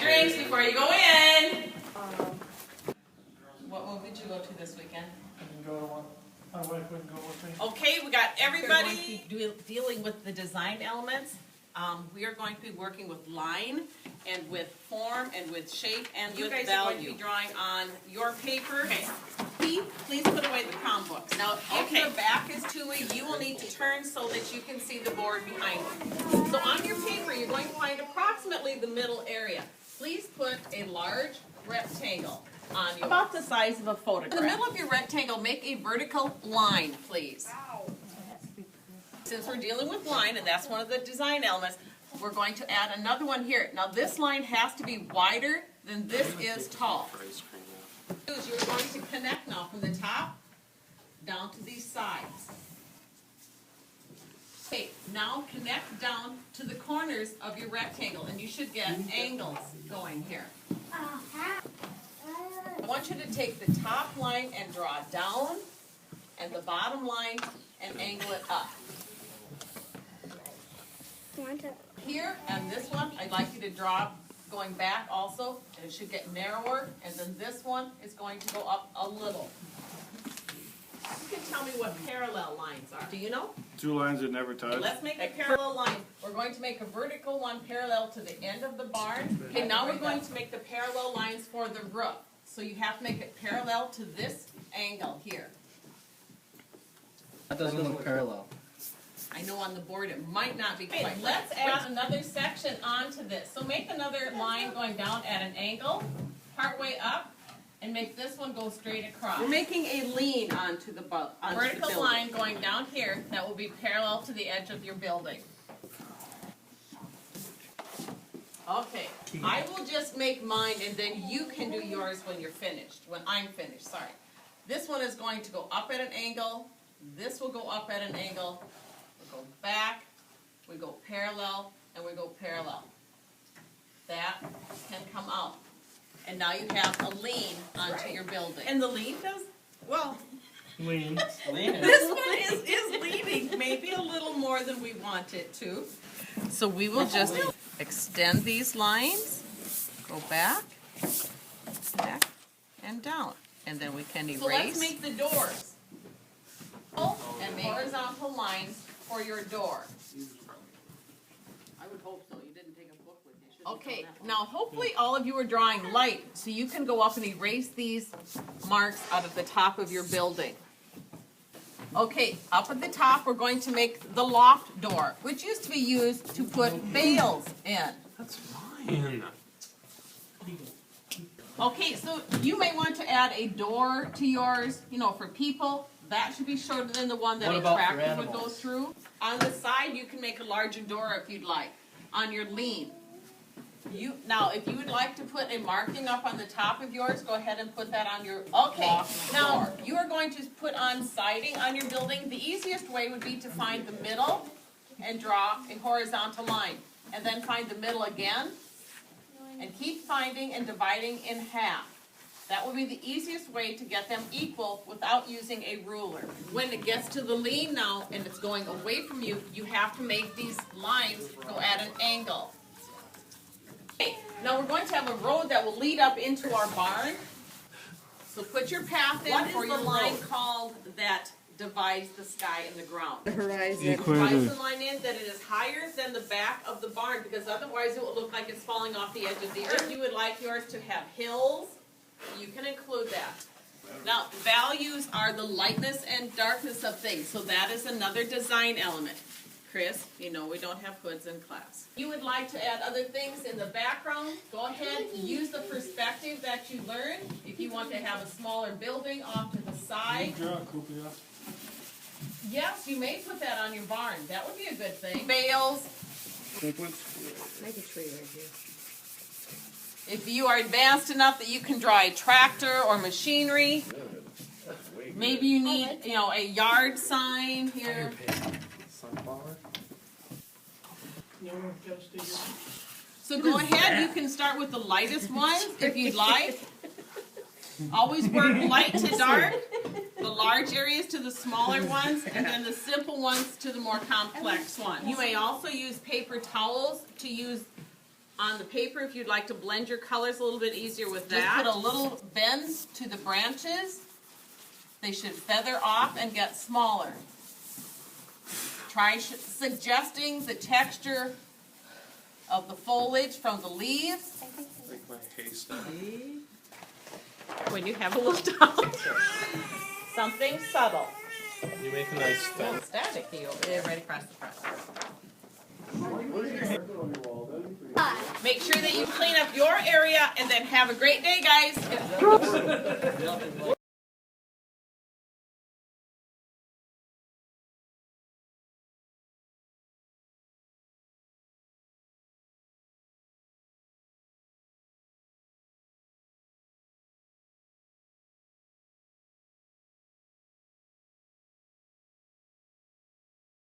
drinks before you go in. What movie did you go to this weekend? I can go to one. My wife wouldn't go with me. Okay, we got everybody dealing with the design elements. We are going to be working with line and with form and with shape and with value. You guys are going to be drawing on your paper. Okay. Please put away the crown books. Now, if your back is to it, you will need to turn so that you can see the board behind you. So on your paper, you're going to find approximately the middle area. Please put a large rectangle on you, about the size of a photograph. In the middle of your rectangle, make a vertical line, please. Since we're dealing with line, and that's one of the design elements, we're going to add another one here. Now this line has to be wider than this is tall. You're going to connect now from the top down to these sides. Okay, now connect down to the corners of your rectangle, and you should get angles going here. I want you to take the top line and draw down, and the bottom line and angle it up. Here and this one, I'd like you to draw going back also, and it should get narrower, and then this one is going to go up a little. You can tell me what parallel lines are. Do you know? Two lines that never touch. Okay, let's make a parallel line. We're going to make a vertical one parallel to the end of the barn. Okay, now we're going to make the parallel lines for the roof. So you have to make it parallel to this angle here. That doesn't look parallel. I know on the board it might not be quite. Let's add another section onto this. So make another line going down at an angle, partway up, and make this one go straight across. We're making a lean onto the vertical line going down here that will be parallel to the edge of your building. Okay, I will just make mine and then you can do yours when you're finished, when I'm finished, sorry. This one is going to go up at an angle, this will go up at an angle, we go back, we go parallel, and we go parallel. That can come out. And now you have a lean onto your building. And the lean does, well, Lean. this one is leaning maybe a little more than we want it to. So we will just extend these lines, go back, and down. And then we can erase. So let's make the doors. And make horizontal lines for your door. I would hope so. You didn't take a book with you. Okay, now hopefully all of you are drawing light, so you can go up and erase these marks out of the top of your building. Okay, up at the top we're going to make the loft door, which used to be used to put bales in. That's fine. Okay, so you may want to add a door to yours, you know, for people. That should be shorter than the one that a tractor would go through. On the side, you can make a larger door if you'd like. On your lean. Now, if you would like to put a marking up on the top of yours, go ahead and put that on your now, you are going to put on siding on your building. The easiest way would be to find the middle and draw a horizontal line. And then find the middle again. And keep finding and dividing in half. That will be the easiest way to get them equal without using a ruler. When it gets to the lean now and it's going away from you, you have to make these lines go at an angle. Okay, now we're going to have a road that will lead up into our barn. So put your path in for your line called that divides the sky and the ground. The horizon. Horizon line in that it is higher than the back of the barn because otherwise it will look like it's falling off the edge of the earth. You would like yours to have hills. You can include that. Now, values are the lightness and darkness of things, so that is another design element. Chris, you know we don't have hoods in class. You would like to add other things in the background, go ahead, use the perspective that you learned. If you want to have a smaller building off to the side. Yes, you may put that on your barn. That would be a good thing. Bales. Make a tree right here. If you are advanced enough that you can draw a tractor or machinery, maybe you need, you know, a yard sign here. Sunflower. So go ahead, you can start with the lightest ones if you'd like. Always work light to dark, the large areas to the smaller ones, and then the simple ones to the more complex ones. You may also use paper towels to use On the paper, if you'd like to blend your colors a little bit easier with that. Just put a little bends to the branches. They should feather off and get smaller. Try suggesting the texture of the foliage from the leaves. Like my haystack. When you have a little down. Something subtle. You make a nice stem. Static over there right across the front. Make sure that you clean up your area and then have a great day, guys.